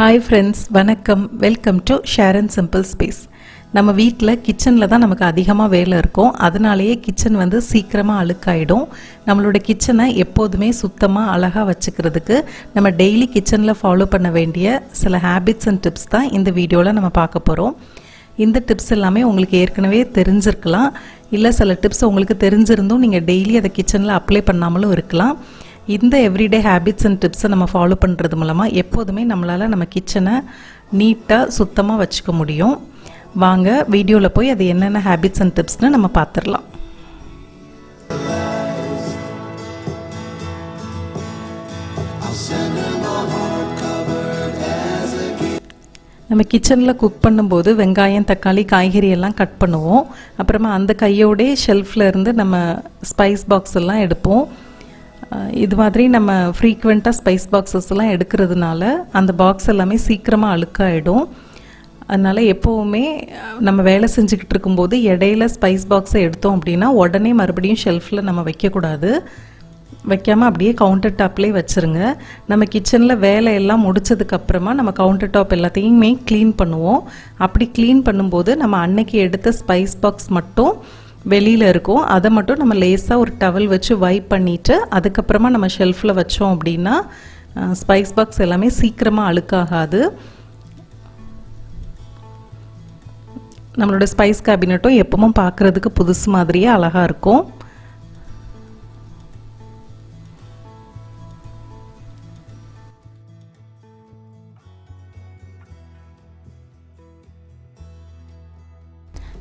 Hi friends, வணக்கம். Welcome to share and simple space. நம்ம வீட்டில் கிச்சனில் தான் நமக்கு அதிகமாக வேலை இருக்கும். அதனாலேயே கிச்சன் வந்து சீக்கிரமாக அழுக்காயிடும். நம்மளோட கிச்சனை எப்போதுமே சுத்தமாக அழகாக வச்சுக்கிறதுக்கு நம்ம டெய்லி கிச்சனில் ஃபாலோ பண்ண வேண்டிய சில ஹேபிட்ஸ் அண்ட் டிப்ஸ் தான் இந்த வீடியோவில் நம்ம பார்க்க போகிறோம். இந்த டிப்ஸ் எல்லாமே உங்களுக்கு ஏற்கனவே தெரிஞ்சிருக்கலாம், இல்லை சில டிப்ஸ் உங்களுக்கு தெரிஞ்சிருந்தும் நீங்கள் டெய்லி அதை கிச்சனில் அப்ளை பண்ணாமலும் இருக்கலாம். இந்த எவ்ரிடே ஹேபிட்ஸ் அண்ட் டிப்ஸை நம்ம ஃபாலோ பண்ணுறது மூலமாக எப்போதுமே நம்மளால் நம்ம கிச்சனை நீட்டாக சுத்தமாக வச்சுக்க முடியும். வாங்க வீடியோவில் போய் அது என்னென்ன ஹேபிட்ஸ் அண்ட் டிப்ஸ்னு நம்ம பார்த்துடலாம். நம்ம கிச்சனில் குக் பண்ணும்போது வெங்காயம், தக்காளி, காய்கறி எல்லாம் கட் பண்ணுவோம். அப்புறமா அந்த கையோடே ஷெல்ஃபில் இருந்து நம்ம ஸ்பைஸ் பாக்ஸ் எல்லாம் எடுப்போம். இது மாதிரி நம்ம ஃப்ரீக்வெண்ட்டாக ஸ்பைஸ் பாக்ஸஸ்லாம் எடுக்கிறதுனால அந்த பாக்ஸ் எல்லாமே சீக்கிரமாக அழுக்காயிடும். அதனால் எப்போவுமே நம்ம வேலை செஞ்சுக்கிட்டு இருக்கும்போது இடையில ஸ்பைஸ் பாக்ஸை எடுத்தோம் அப்படின்னா உடனே மறுபடியும் ஷெல்ஃபில் நம்ம வைக்கக்கூடாது. வைக்காமல் அப்படியே கவுண்டர் டாப்லேயே வச்சுருங்க. நம்ம கிச்சனில் வேலையெல்லாம் முடித்ததுக்கப்புறமா நம்ம கவுண்டர் டாப் எல்லாத்தையுமே க்ளீன் பண்ணுவோம். அப்படி க்ளீன் பண்ணும்போது நம்ம அன்னைக்கு எடுத்த ஸ்பைஸ் பாக்ஸ் மட்டும் வெளியில் இருக்கும். அதை மட்டும் நம்ம லேஸாக ஒரு டவல் வச்சு வைப் பண்ணிவிட்டு அதுக்கப்புறமா நம்ம ஷெல்ஃபில் வச்சோம் அப்படின்னா ஸ்பைஸ் பாக்ஸ் எல்லாமே சீக்கிரமாக அழுக்காகாது. நம்மளோட ஸ்பைஸ் கேபினட்டும் எப்பவும் பார்க்குறதுக்கு புதுசு மாதிரியே அழகாக இருக்கும்.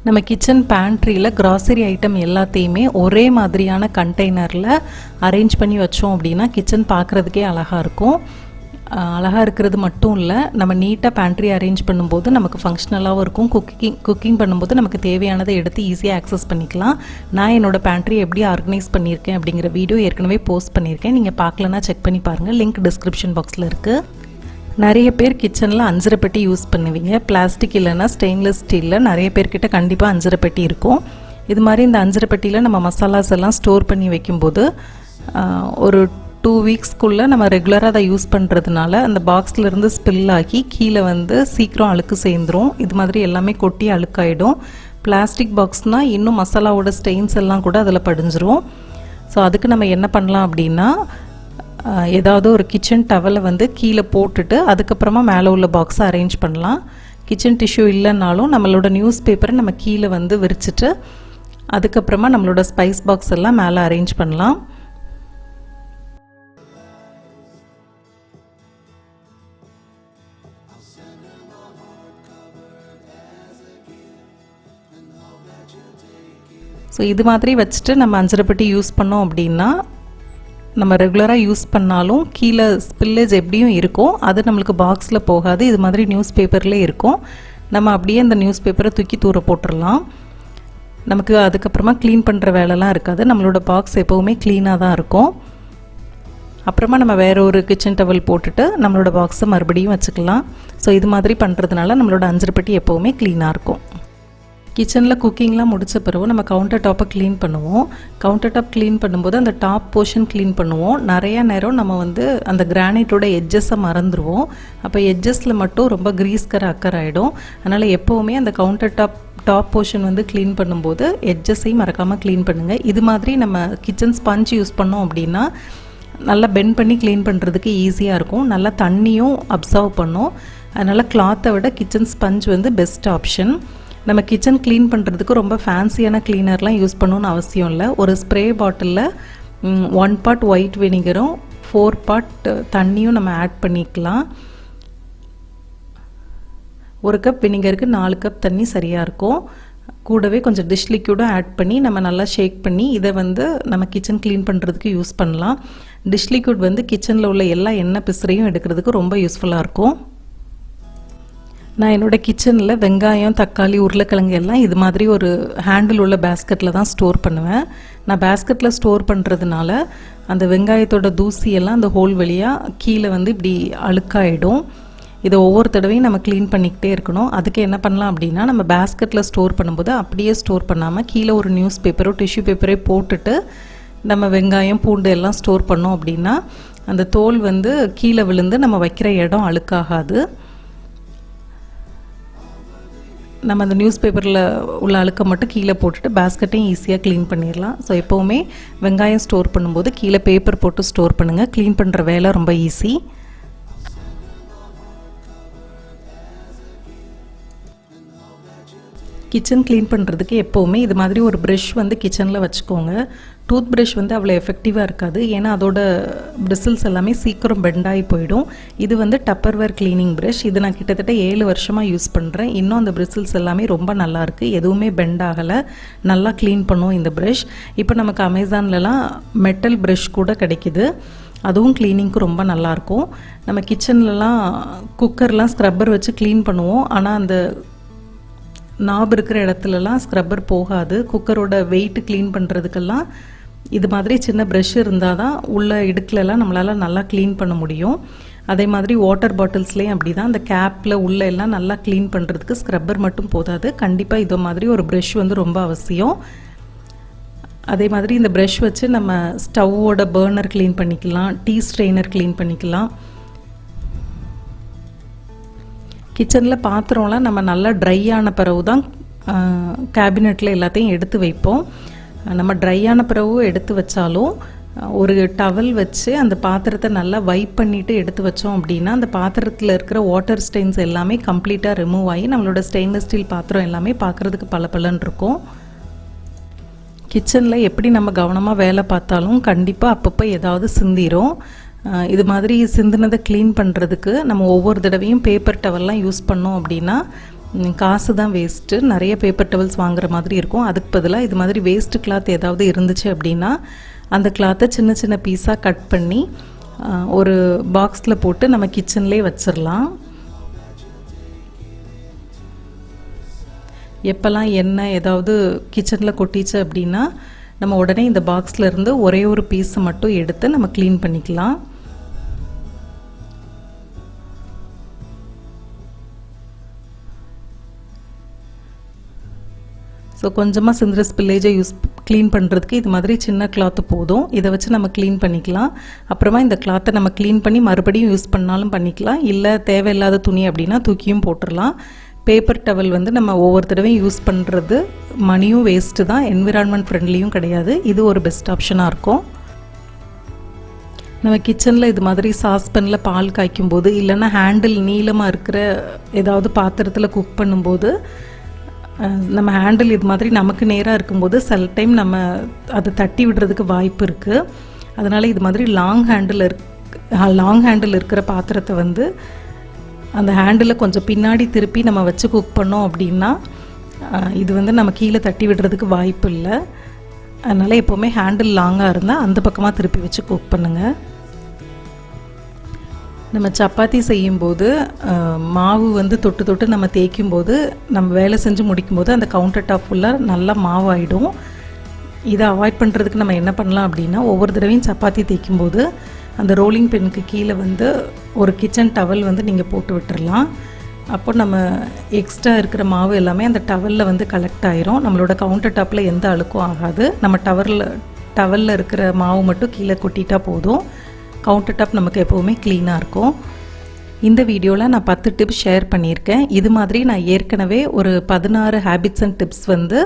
நம்ம கிச்சன் பேண்ட்ரியில் கிராசரி ஐட்டம் எல்லாத்தையுமே ஒரே மாதிரியான கண்டெய்னரில் அரேஞ்ச் பண்ணி வச்சோம் அப்படின்னா கிச்சன் பார்க்குறதுக்கே அழகாக இருக்கும். அழகாக இருக்கிறது மட்டும் இல்லை, நம்ம நீட்டாக பேண்ட்ரி அரேஞ்ச் பண்ணும்போது நமக்கு ஃபங்க்ஷனலாகவும் இருக்கும். குக்கிங் பண்ணும்போது நமக்கு தேவையானதை எடுத்து ஈஸியாக ஆக்சஸ் பண்ணிக்கலாம். நான் என்னோடய பேண்ட்ரி எப்படி ஆர்கனைஸ் பண்ணியிருக்கேன் அப்படிங்கிற வீடியோ ஏற்கனவே போஸ்ட் பண்ணியிருக்கேன். நீங்கள் பார்க்கலன்னா செக் பண்ணி பாருங்கள், லிங்க் டிஸ்கிரிப்ஷன் பாக்ஸில் இருக்குது. நிறைய பேர் கிச்சனில் அஞ்சரை பெட்டி யூஸ் பண்ணுவீங்க. பிளாஸ்டிக் இல்லைன்னா ஸ்டெயின்லெஸ் ஸ்டீலில் நிறைய பேர்கிட்ட கண்டிப்பாக அஞ்சரை பெட்டி இருக்கும். இது மாதிரி இந்த அஞ்சரை பெட்டியில் நம்ம மசாலாஸ் எல்லாம் ஸ்டோர் பண்ணி வைக்கும்போது ஒரு 2 வீக்ஸ்க்குள்ளே நம்ம ரெகுலராக அதை யூஸ் பண்ணுறதுனால அந்த பாக்ஸ்லேருந்து ஸ்பில் ஆகி கீழே வந்து சீக்கிரம் அழுக்கு சேர்ந்துடும். இது மாதிரி எல்லாமே கொட்டி அழுக்காயிடும். பிளாஸ்டிக் பாக்ஸ்னால் இன்னும் மசாலாவோட ஸ்டெயின்ஸ் எல்லாம் கூட அதில் படிஞ்சிரும். ஸோ அதுக்கு நம்ம என்ன பண்ணலாம் அப்படின்னா, ஏதாவது ஒரு கிச்சன் டவலை வந்து கீழே போட்டுட்டு அதுக்கப்புறமா மேலே உள்ள பாக்ஸை அரேஞ்ச் பண்ணலாம். கிச்சன் டிஷ்யூ இல்லைன்னாலும் நம்மளோட நியூஸ் பேப்பரை நம்ம கீழே வந்து விரிச்சிட்டு அதுக்கப்புறமா நம்மளோட ஸ்பைஸ் பாக்ஸ் எல்லாம் மேலே அரேஞ்ச் பண்ணலாம். ஸோ இது மாதிரி வச்சுட்டு நம்ம அஞ்சரை பெட்டி யூஸ் பண்ணோம் அப்படின்னா நம்ம ரெகுலராக யூஸ் பண்ணாலும் கீழே ஸ்பில்லேஜ் எப்படியும் இருக்கும், அது நம்மளுக்கு பாக்ஸில் போகாது. இது மாதிரி நியூஸ் பேப்பர்லேயே இருக்கும். நம்ம அப்படியே அந்த நியூஸ் பேப்பரை தூக்கி தூர போட்டுடலாம். நமக்கு அதுக்கப்புறமா க்ளீன் பண்ணுற வேலைலாம் இருக்காது. நம்மளோட பாக்ஸ் எப்போவுமே க்ளீனாக தான் இருக்கும். அப்புறமா நம்ம வேறு ஒரு கிச்சன் டவல் போட்டுட்டு நம்மளோட பாக்ஸை மறுபடியும் வச்சுக்கலாம். ஸோ இது மாதிரி பண்ணுறதுனால நம்மளோட அஞ்சரை பெட்டி எப்போவுமே க்ளீனாக இருக்கும். கிச்சனில் குக்கிங்லாம் முடித்த பிறகு நம்ம கவுண்டர் டாப்பை க்ளீன் பண்ணுவோம். கவுண்டர் டாப் க்ளீன் பண்ணும்போது அந்த டாப் போர்ஷன் க்ளீன் பண்ணுவோம். நிறையா நேரம் நம்ம வந்து அந்த கிரானைட்டோட எட்ஜஸை மறந்துடுவோம். அப்போ எட்ஜஸில் மட்டும் ரொம்ப கிரீஸ்கர் ஆகிடும். அதனால் எப்போவுமே அந்த கவுண்டர் டாப் போர்ஷன் வந்து க்ளீன் பண்ணும்போது எட்ஜஸையும் மறக்காமல் க்ளீன் பண்ணுங்கள். இது மாதிரி நம்ம கிச்சன் ஸ்பஞ்ச் யூஸ் பண்ணோம் அப்படின்னா நல்லா பெண்ட் பண்ணி க்ளீன் பண்ணுறதுக்கு ஈஸியாக இருக்கும். நல்லா தண்ணியும் அப்சர்வ் பண்ணும். அதனால் கிளாத்தை விட கிச்சன் ஸ்பஞ்ச் வந்து பெஸ்ட் ஆப்ஷன். நம்ம கிச்சன் க்ளீன் பண்ணுறதுக்கு ரொம்ப ஃபேன்சியான க்ளீனர்லாம் யூஸ் பண்ணணும்னு அவசியம் இல்லை. ஒரு ஸ்ப்ரே பாட்டிலில் 1 part ஒயிட் வினிகரும் 4 part தண்ணியும் நம்ம ஆட் பண்ணிக்கலாம். 1 கப் வினிகருக்கு 4 கப் தண்ணி சரியாக இருக்கும். கூடவே கொஞ்சம் டிஷ் லிக்யூடும் ஆட் பண்ணி நம்ம நல்லா ஷேக் பண்ணி இதை வந்து நம்ம கிச்சன் க்ளீன் பண்ணுறதுக்கு யூஸ் பண்ணலாம். டிஷ் லிக்யூட் வந்து கிச்சனில் உள்ள எல்லா எண்ணெய் பிசுறையும் எடுக்கிறதுக்கு ரொம்ப யூஸ்ஃபுல்லாக இருக்கும். நான் என்னோடய கிச்சனில் வெங்காயம், தக்காளி, உருளைக்கிழங்கு எல்லாம் இது மாதிரி ஒரு ஹேண்டில் உள்ள பேஸ்கெட்டில் தான் ஸ்டோர் பண்ணுவேன். நான் பேஸ்கெட்டில் ஸ்டோர் பண்ணுறதுனால அந்த வெங்காயத்தோட தூசியெல்லாம் அந்த ஹோல் வழியாக கீழே வந்து இப்படி அழுக்காயிடும். இதை ஒவ்வொரு தடவையும் நம்ம க்ளீன் பண்ணிக்கிட்டே இருக்கணும். அதுக்கு என்ன பண்ணலாம் அப்படின்னா, நம்ம பேஸ்கெட்டில் ஸ்டோர் பண்ணும்போது அப்படியே ஸ்டோர் பண்ணாமல் கீழே ஒரு நியூஸ் பேப்பரோ டிஷ்யூ பேப்பரோ போட்டுட்டு நம்ம வெங்காயம், பூண்டு எல்லாம் ஸ்டோர் பண்ணோம் அப்படின்னா அந்த தோல் வந்து கீழே விழுந்து நம்ம வைக்கிற இடம் அழுக்காகாது. நம்ம அந்த நியூஸ் பேப்பரில் உள்ள அழுக்க மட்டும் கீழே போட்டுட்டு பேஸ்கெட்டையும் ஈஸியாக க்ளீன் பண்ணிடலாம். ஸோ எப்போவுமே வெங்காயம் ஸ்டோர் பண்ணும்போது கீழே பேப்பர் போட்டு ஸ்டோர் பண்ணுங்கள். க்ளீன் பண்ணுற வேலை ரொம்ப ஈஸி. கிச்சன் க்ளீன் பண்ணுறதுக்கு எப்போவுமே இது மாதிரி ஒரு ப்ரஷ் வந்து கிச்சனில் வச்சுக்கோங்க. டூத் ப்ரஷ் வந்து அவ்வளோ எஃபெக்டிவாக இருக்காது, ஏன்னா அதோட பிரிசில்ஸ் எல்லாமே சீக்கிரம் பெண்டாகி போயிடும். இது வந்து டப்பர்வேர் க்ளீனிங் ப்ரஷ். இது நான் கிட்டத்தட்ட 7 வருஷமாக யூஸ் பண்ணுறேன். இன்னும் அந்த பிரிசில்ஸ் எல்லாமே ரொம்ப நல்லாயிருக்கு, எதுவுமே பெண்ட் ஆகலை, நல்லா க்ளீன் பண்ணும் இந்த ப்ரஷ். இப்போ நமக்கு அமேசான்லலாம் மெட்டல் ப்ரஷ் கூட கிடைக்கிது, அதுவும் க்ளீனிங்க்கு ரொம்ப நல்லாயிருக்கும். நம்ம கிச்சன்லலாம் குக்கர்லாம் ஸ்க்ரப்பர் வச்சு க்ளீன் பண்ணுவோம், ஆனால் அந்த நாப் இருக்கிற இடத்துலலாம் ஸ்க்ரப்பர் போகாது. குக்கரோட வெயிட்டு க்ளீன் பண்ணுறதுக்கெல்லாம் இது மாதிரி சின்ன ப்ரஷ் இருந்தால் தான் உள்ள இடுக்கிலலாம் நம்மளால் நல்லா க்ளீன் பண்ண முடியும். அதே மாதிரி வாட்டர் பாட்டில்ஸ்லேயும் அப்படி தான், அந்த கேப்பில் உள்ள எல்லாம் நல்லா க்ளீன் பண்ணுறதுக்கு ஸ்க்ரப்பர் மட்டும் போதாது, கண்டிப்பாக இது மாதிரி ஒரு ப்ரஷ் வந்து ரொம்ப அவசியம். அதே மாதிரி இந்த ப்ரஷ் வச்சு நம்ம ஸ்டவ்வோட பர்னர் க்ளீன் பண்ணிக்கலாம், டீ ஸ்ட்ரெயினர் க்ளீன் பண்ணிக்கலாம். கிச்சனில் பாத்திரம்லாம் நம்ம நல்லா ட்ரை ஆன பிறகு தான் கேபினெட்டில் எல்லாத்தையும் எடுத்து வைப்போம். நம்ம ட்ரை ஆன பிறகு எடுத்து வச்சாலும் ஒரு டவல் வச்சு அந்த பாத்திரத்தை நல்லா வைப் பண்ணிவிட்டு எடுத்து வச்சோம் அப்படின்னா அந்த பாத்திரத்தில் இருக்கிற வாட்டர் ஸ்டெயின்ஸ் எல்லாமே கம்ப்ளீட்டாக ரிமூவ் ஆகி நம்மளோட ஸ்டெயின்லெஸ் ஸ்டீல் பாத்திரம் எல்லாமே பார்க்குறதுக்கு பளபளன்னு இருக்கும். கிச்சனில் எப்படி நம்ம கவனமாக வேலை பார்த்தாலும் கண்டிப்பாக அப்பப்போ ஏதாவது சிந்திரும். இது மாதிரி சிந்தினதை க்ளீன் பண்ணுறதுக்கு நம்ம ஒவ்வொரு தடவையும் பேப்பர் டவல்லாம் யூஸ் பண்ணோம் அப்படின்னா காசு தான் வேஸ்ட்டு. நிறைய பேப்பர் டவல்ஸ் வாங்குற மாதிரி இருக்கும். அதுக்கு பதிலாக இது மாதிரி வேஸ்ட்டு கிளாத் ஏதாவது இருந்துச்சு அப்படின்னா அந்த கிளாத்தை சின்ன சின்ன பீஸாக கட் பண்ணி ஒரு பாக்ஸில் போட்டு நம்ம கிச்சன்லேயே வச்சிடலாம். எப்போல்லாம் எண்ணெய் ஏதாவது கிச்சனில் கொட்டிச்சு அப்படின்னா நம்ம உடனே இந்த பாக்ஸில் இருந்து ஒரே ஒரு பீஸை மட்டும் எடுத்து நம்ம க்ளீன் பண்ணிக்கலாம். ஸோ கொஞ்சமாக சிந்திர ஸ்பில்லேஜை க்ளீன் பண்ணுறதுக்கு இது மாதிரி சின்ன கிளாத்து போதும், இதை வச்சு நம்ம க்ளீன் பண்ணிக்கலாம். அப்புறமா இந்த கிளாத்தை நம்ம க்ளீன் பண்ணி மறுபடியும் யூஸ் பண்ணாலும் பண்ணிக்கலாம், இல்லை தேவையில்லாத துணி அப்படின்னா தூக்கியும் போட்டுடலாம். பேப்பர் டவல் வந்து நம்ம ஒவ்வொரு தடவையும் யூஸ் பண்ணுறது மணியும் வேஸ்ட்டு தான், என்விரான்மெண்ட் ஃப்ரெண்ட்லியும் கிடையாது. இது ஒரு பெஸ்ட் ஆப்ஷனாக இருக்கும். நம்ம கிச்சனில் இது மாதிரி சாஸ்பனில் பால் காய்க்கும்போது இல்லைன்னா ஹேண்டில் நீளமாக இருக்கிற ஏதாவது பாத்திரத்தில் குக் பண்ணும்போது நம்ம ஹேண்டில் இது மாதிரி நமக்கு நேராக இருக்கும்போது சில டைம் நம்ம அதை தட்டி விடுறதுக்கு வாய்ப்பு இருக்குது. அதனால் இது மாதிரி லாங் ஹேண்டில் இருக்கிற பாத்திரத்தை வந்து அந்த ஹேண்டில் கொஞ்சம் பின்னாடி திருப்பி நம்ம வச்சு குக் பண்ணோம் அப்படின்னா இது வந்து நம்ம கீழே தட்டி விடுறதுக்கு வாய்ப்பு இல்லை. அதனால் எப்போவுமே ஹேண்டில் லாங்காக இருந்தால் அந்த பக்கமாக திருப்பி வச்சு குக் பண்ணுங்கள். நம்ம சப்பாத்தி செய்யும்போது மாவு வந்து தொட்டு தொட்டு நம்ம தேய்க்கும்போது நம்ம வேலை செஞ்சு முடிக்கும்போது அந்த கவுண்டர் டாப் ஃபுல்லாக நல்லா மாவாயிடும். இதை அவாய்ட் பண்ணுறதுக்கு நம்ம என்ன பண்ணலாம் அப்படின்னா ஒவ்வொரு தடவையும் சப்பாத்தி தேய்க்கும்போது அந்த ரோலிங் பின்னுக்கு கீழே வந்து ஒரு கிச்சன் டவல் வந்து நீங்கள் போட்டு விட்டுறலாம். அப்போ நம்ம எக்ஸ்ட்ரா இருக்கிற மாவு எல்லாமே அந்த டவலில் வந்து கலெக்ட் ஆயிரும். நம்மளோட கவுண்டர் டாப்பில் எந்த அழுக்கும் ஆகாது. நம்ம டவலில் இருக்கிற மாவு மட்டும் கீழே கொட்டிட்டா போதும். கவுண்டர் டாப் நமக்கு எப்போவுமே க்ளீனாக இருக்கும். இந்த வீடியோவில் நான் 10 டிப்ஸ் ஷேர் பண்ணியிருக்கேன். இது மாதிரி நான் ஏற்கனவே ஒரு 16 ஹேபிட்ஸ் அண்ட் டிப்ஸ் வந்து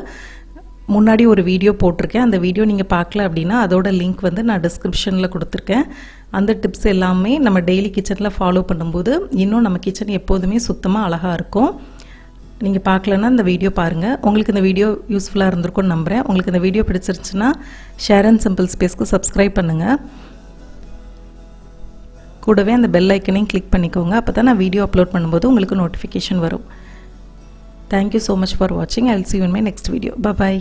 முன்னாடி ஒரு வீடியோ போட்டிருக்கேன். அந்த வீடியோ நீங்கள் பார்க்கல அப்படின்னா அதோட லிங்க் வந்து நான் டிஸ்கிரிப்ஷனில் கொடுத்துருக்கேன். அந்த டிப்ஸ் எல்லாமே நம்ம டெய்லி கிச்சனில் ஃபாலோ பண்ணும்போது இன்னும் நம்ம கிச்சன் எப்போதுமே சுத்தமாக அழகாக இருக்கும். நீங்கள் பார்க்கலன்னா இந்த வீடியோ பாருங்கள். உங்களுக்கு இந்த வீடியோ யூஸ்ஃபுல்லாக இருந்திருக்கும்னு நம்புகிறேன். உங்களுக்கு இந்த வீடியோ பிடிச்சிருந்துச்சுன்னா ஷேர் அண்ட் சிம்பிள் ஸ்பேஸ்க்கு சப்ஸ்கிரைப் பண்ணுங்கள். கூடவே அந்த பெல் ஐக்கனையும் கிளிக் பண்ணிக்கோங்க. அப்போ தான் நான் வீடியோ அப்லோட் பண்ணும்போது உங்களுக்கு நோட்டிஃபிகேஷன் வரும். தேங்க்யூ ஸோ மச் ஃபார் வாட்சிங். I will see you in my next video. Bye bye.